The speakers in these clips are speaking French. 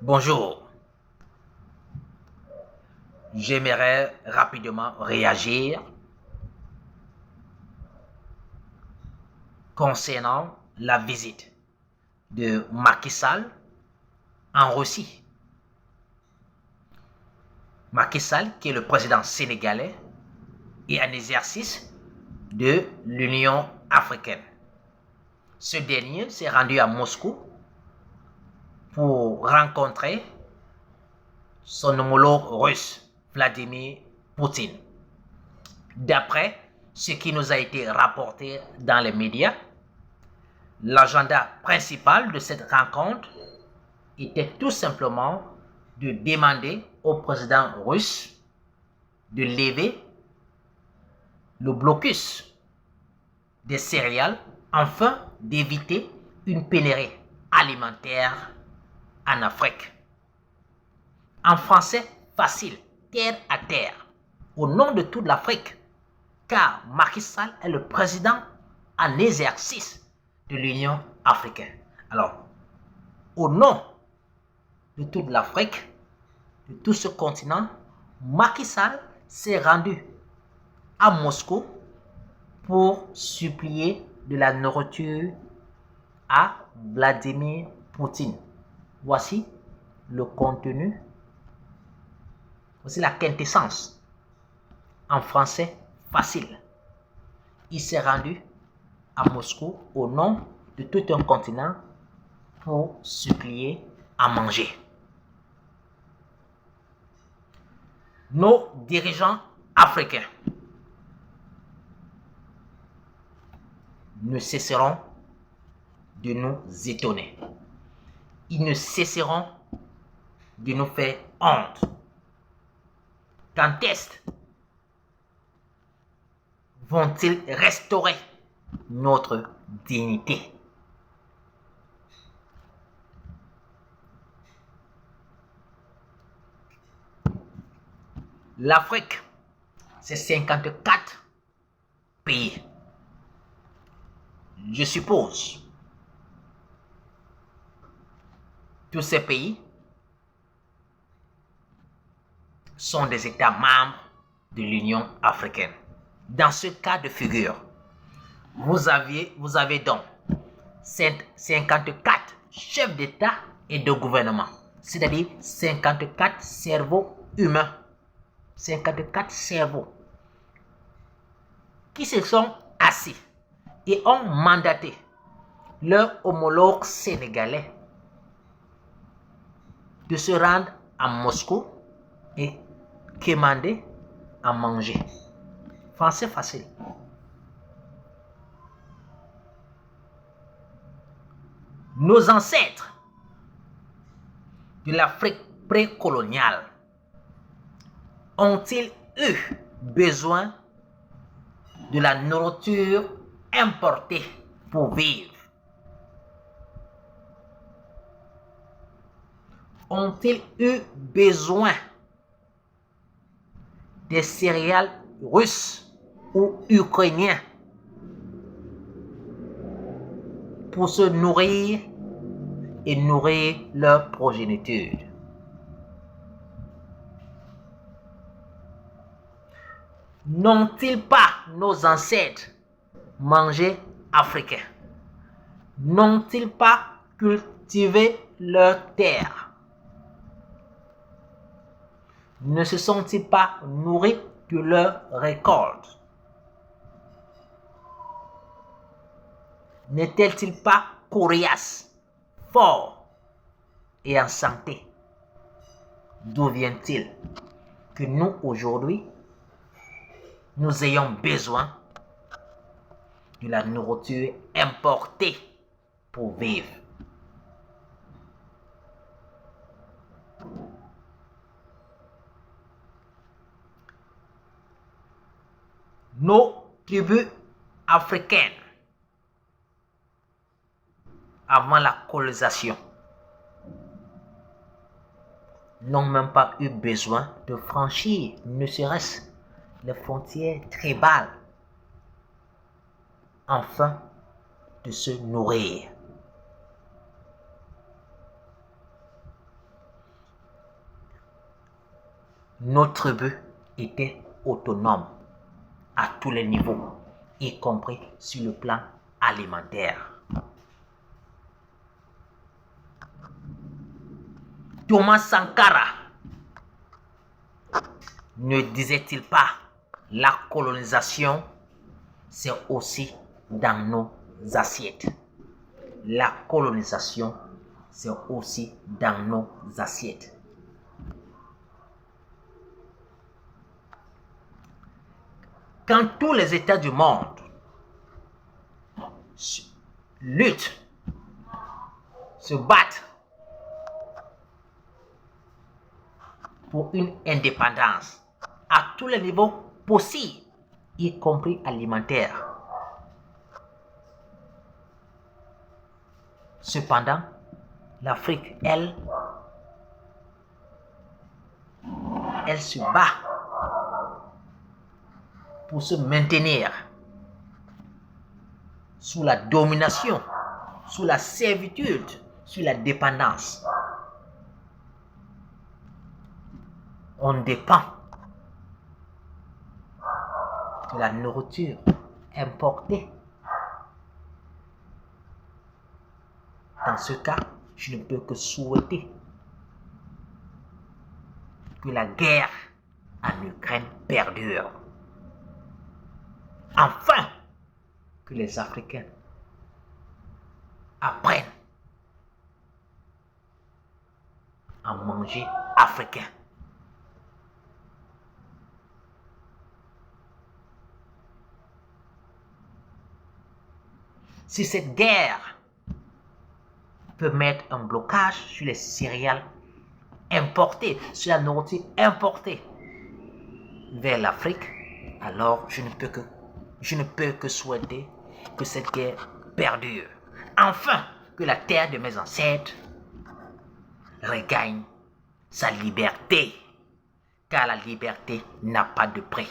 Bonjour, j'aimerais rapidement réagir concernant la visite de Macky Sall en Russie. Macky Sall, qui est le président sénégalais et en exercice de l'Union africaine. Ce dernier s'est rendu à Moscou pour rencontrer son homologue russe, Vladimir Poutine. D'après ce qui nous a été rapporté dans les médias, l'agenda principal de cette rencontre était tout simplement de demander au président russe de lever le blocus des céréales afin d'éviter une pénurie alimentaire en Afrique. En français facile, terre à terre, au nom de toute l'Afrique, car Macky Sall est le président en exercice de l'Union africaine. Alors, au nom de toute l'Afrique, de tout ce continent, Macky Sall s'est rendu à Moscou pour supplier de la nourriture à Vladimir Poutine. Voici le contenu, voici la quintessence en français facile. Il s'est rendu à Moscou au nom de tout un continent pour supplier à manger. Nos dirigeants africains ne cesseront de nous étonner. Ils ne cesseront de nous faire honte. Quand est-ce vont-ils restaurer notre dignité? L'Afrique, c'est 54 pays. Je suppose tous ces pays sont des États membres de l'Union africaine. Dans ce cas de figure, vous avez donc 54 chefs d'État et de gouvernement, c'est-à-dire 54 cerveaux humains, 54 cerveaux qui se sont assis et ont mandaté leur homologue sénégalais de se rendre à Moscou et demander à manger. Français facile. Nos ancêtres de l'Afrique précoloniale ont-ils eu besoin de la nourriture importée pour vivre? Ont-ils eu besoin des céréales russes ou ukrainiens pour se nourrir et nourrir leur progéniture? N'ont-ils pas, nos ancêtres, mangé africain? N'ont-ils pas cultivé leur terre? Ne se sont-ils pas nourris de leur récolte? N'étaient-ils pas coriaces, forts et en santé? D'où vient-il que nous, aujourd'hui, nous ayons besoin de la nourriture importée pour vivre? Nos tribus africaines, avant la colonisation, n'ont même pas eu besoin de franchir, ne serait-ce les frontières tribales, afin de se nourrir. Notre but était autonome à tous les niveaux, y compris sur le plan alimentaire. Thomas Sankara ne disait-il pas la colonisation, c'est aussi dans nos assiettes. La colonisation, c'est aussi dans nos assiettes. Quand tous les États du monde luttent, se battent pour une indépendance à tous les niveaux possibles, y compris alimentaire. Cependant, l'Afrique, elle se bat pour se maintenir sous la domination, sous la servitude, sous la dépendance. On dépend de la nourriture importée. Dans ce cas, je ne peux que souhaiter que la guerre en Ukraine perdure. Enfin, que les Africains apprennent à manger africain. Si cette guerre peut mettre un blocage sur les céréales importées, sur la nourriture importée vers l'Afrique, alors je ne peux que souhaiter que cette guerre perdure. Enfin, que la terre de mes ancêtres regagne sa liberté, car la liberté n'a pas de prix.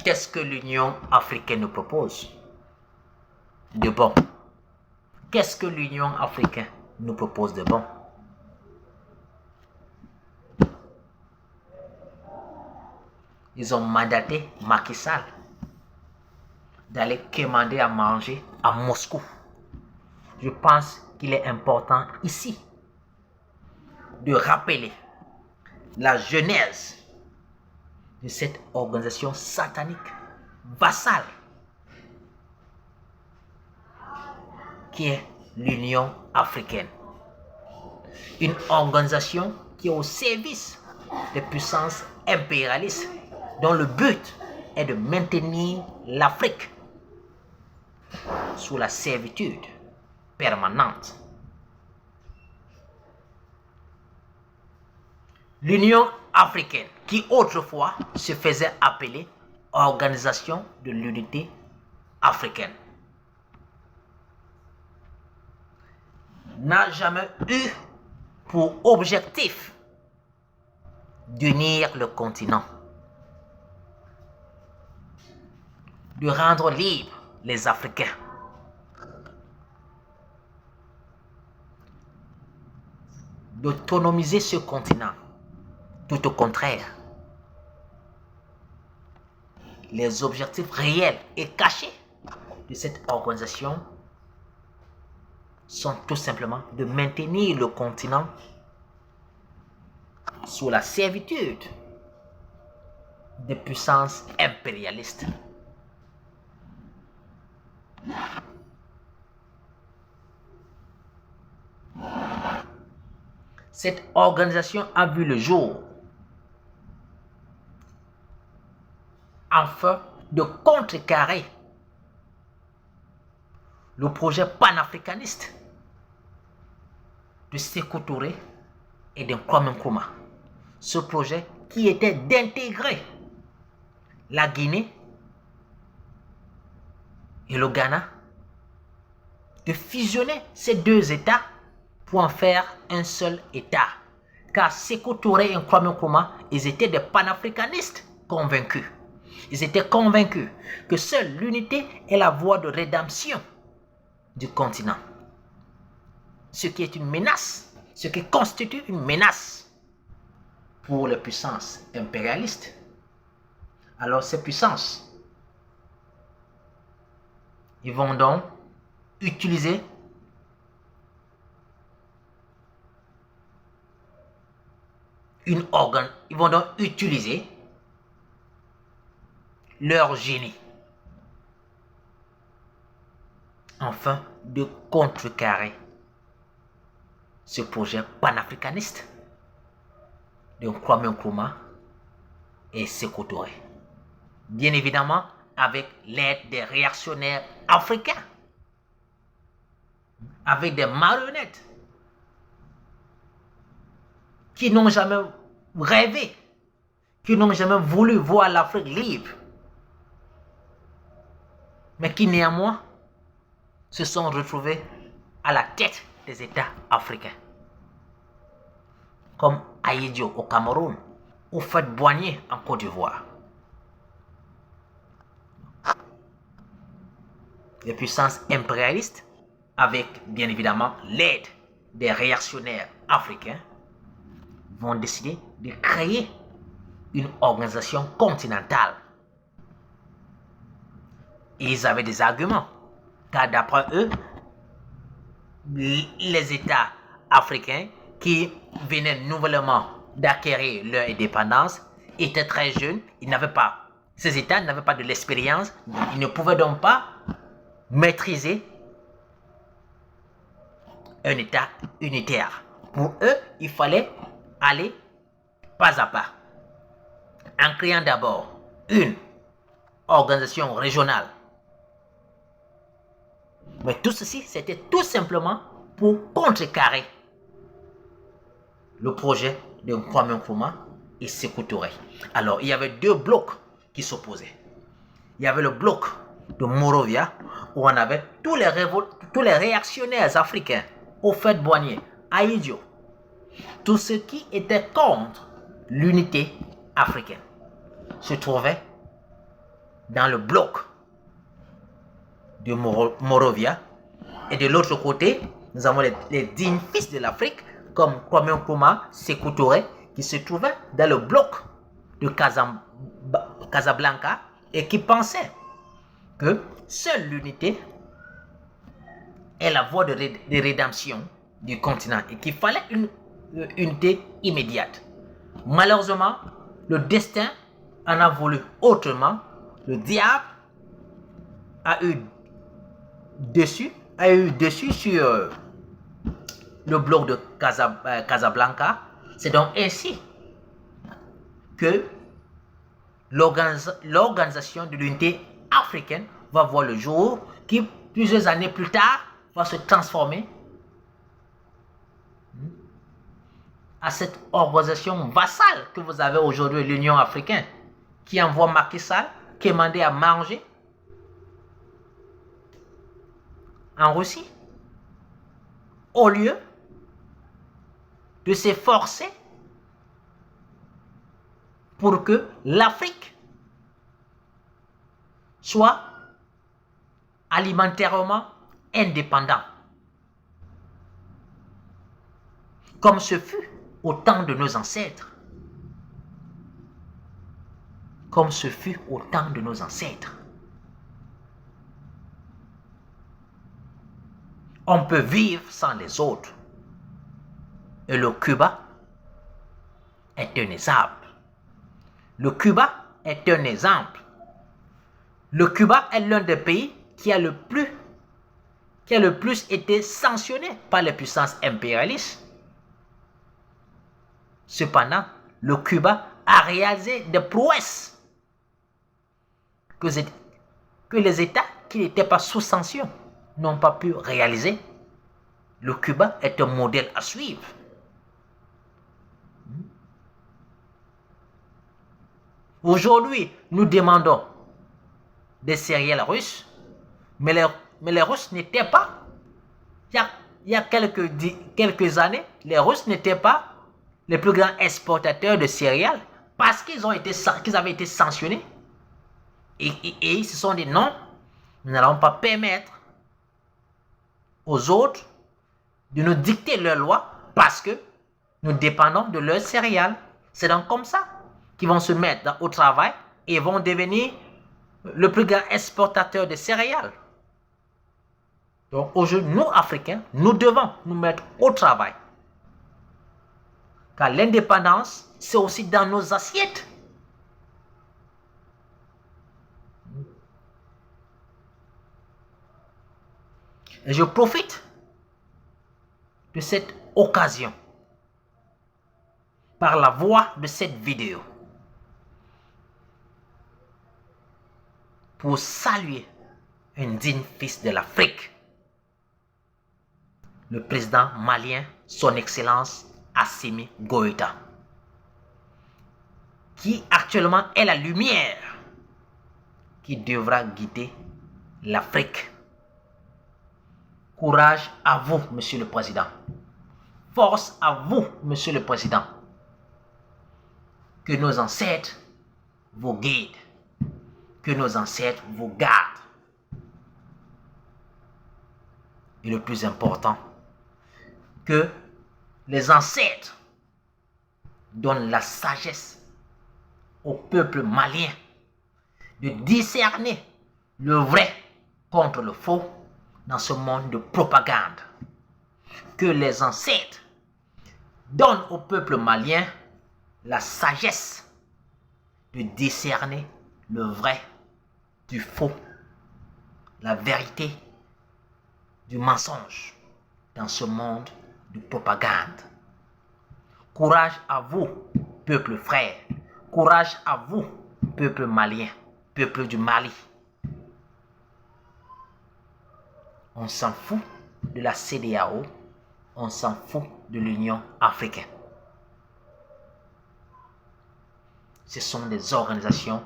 Qu'est-ce que l'Union africaine nous propose de bon? Qu'est-ce que l'Union africaine nous propose de bon? Ils ont mandaté Macky Sall d'aller commander à manger à Moscou. Je pense qu'il est important ici de rappeler la genèse de cette organisation satanique, vassale, qui est l'Union africaine. Une organisation qui est au service des puissances impérialistes dont le but est de maintenir l'Afrique sous la servitude permanente. L'Union africaine, qui autrefois se faisait appeler Organisation de l'unité africaine, n'a jamais eu pour objectif d'unir le continent, de rendre libres les Africains, d'autonomiser ce continent. Tout au contraire, les objectifs réels et cachés de cette organisation sont tout simplement de maintenir le continent sous la servitude des puissances impérialistes. Cette organisation a vu le jour afin de contrecarrer le projet panafricaniste de Sékou Touré et de Kwame Nkrumah. Ce projet qui était d'intégrer la Guinée et le Ghana, de fusionner ces deux États pour en faire un seul État. Car Sékou Touré et Kwame Nkrumah, ils étaient des panafricanistes convaincus. Ils étaient convaincus que seule l'unité est la voie de rédemption du continent. Ce qui est une menace, ce qui constitue une menace pour les puissances impérialistes. Alors ces puissances, ils vont donc utiliser ils vont donc utiliser leur génie afin de contrecarrer ce projet panafricaniste de Kwame Nkrumah et Sékou Touré. Bien évidemment, avec l'aide des réactionnaires africains, avec des marionnettes qui n'ont jamais rêvé, qui n'ont jamais voulu voir l'Afrique libre, mais qui néanmoins se sont retrouvés à la tête des États africains, comme Ahidjo au Cameroun ou Houphouët-Boigny en Côte d'Ivoire. Les puissances impérialistes, avec bien évidemment l'aide des réactionnaires africains, vont décider de créer une organisation continentale. Et ils avaient des arguments, car d'après eux, les États africains qui venaient nouvellement d'acquérir leur indépendance étaient très jeunes, ces États n'avaient pas de l'expérience, ils ne pouvaient donc pas maîtriser un État unitaire. Pour eux, il fallait aller pas à pas, en créant d'abord une organisation régionale. Mais tout ceci, c'était tout simplement pour contrecarrer le projet de Kwame Nkrumah et Sékou Touré. Alors, il y avait deux blocs qui s'opposaient. Il y avait le bloc de Monrovia, où on avait tous les réactionnaires africains, Houphouët-Boigny, Ahidjo, tous ceux qui étaient contre l'unité africaine se trouvaient dans le bloc de Monrovia. Et de l'autre côté, nous avons les dignes fils de l'Afrique, comme Kwame Nkrumah, Sékou Touré, qui se trouvaient dans le bloc de Casablanca et qui pensaient que seule l'unité est la voie de rédemption du continent et qu'il fallait une unité immédiate. Malheureusement, le destin en a voulu autrement. Le diable a eu dessus sur le bloc de Casablanca. C'est donc ainsi que l'organisation de l'unité africaine va voir le jour, qui plusieurs années plus tard va se transformer à cette organisation vassale que vous avez aujourd'hui, l'Union africaine, qui envoie Macky Sall, qui est mandé à manger en Russie, au lieu de s'efforcer pour que l'Afrique soit alimentairement indépendant, comme ce fut au temps de nos ancêtres. Comme ce fut au temps de nos ancêtres. On peut vivre sans les autres. Et le Cuba est un exemple. Le Cuba est un exemple. Le Cuba est l'un des pays qui a le plus été sanctionné par les puissances impérialistes. Cependant, le Cuba a réalisé des prouesses que les États qui n'étaient pas sous sanction n'ont pas pu réaliser. Le Cuba est un modèle à suivre. Aujourd'hui, nous demandons des céréales russes, mais les Russes n'étaient pas, il y a quelques années, les Russes n'étaient pas les plus grands exportateurs de céréales parce qu'ils avaient été sanctionnés. Et ils se sont dit non, nous n'allons pas permettre aux autres de nous dicter leurs lois parce que nous dépendons de leurs céréales. C'est donc comme ça qu'ils vont se mettre au travail et vont devenir le plus grand exportateur de céréales. Donc aujourd'hui, nous, Africains, nous devons nous mettre au travail. Car l'indépendance, c'est aussi dans nos assiettes. Et je profite de cette occasion, par la voix de cette vidéo, pour saluer un digne fils de l'Afrique, le président malien, son Excellence Assimi Goïta, qui actuellement est la lumière qui devra guider l'Afrique. Courage à vous, Monsieur le Président. Force à vous, Monsieur le Président. Que nos ancêtres vous guident. Que nos ancêtres vous gardent. Et le plus important, que les ancêtres donnent la sagesse au peuple malien de discerner le vrai contre le faux dans ce monde de propagande. Que les ancêtres donnent au peuple malien la sagesse de discerner le vrai du faux, la vérité du mensonge dans ce monde de propagande. Courage à vous, peuple frère. Courage à vous, peuple malien, peuple du Mali. On s'en fout de la CEDEAO, on s'en fout de l'Union africaine. Ce sont des organisations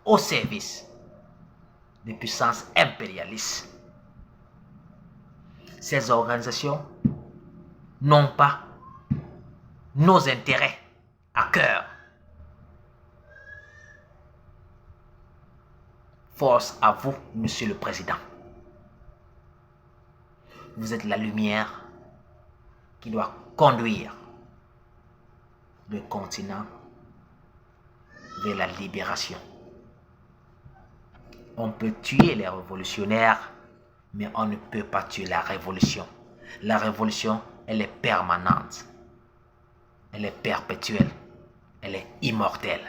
au service des puissances impérialistes. Ces organisations n'ont pas nos intérêts à cœur. Force à vous, Monsieur le Président. Vous êtes la lumière qui doit conduire le continent vers la libération. On peut tuer les révolutionnaires, mais on ne peut pas tuer la révolution. La révolution, elle est permanente. Elle est perpétuelle. Elle est immortelle.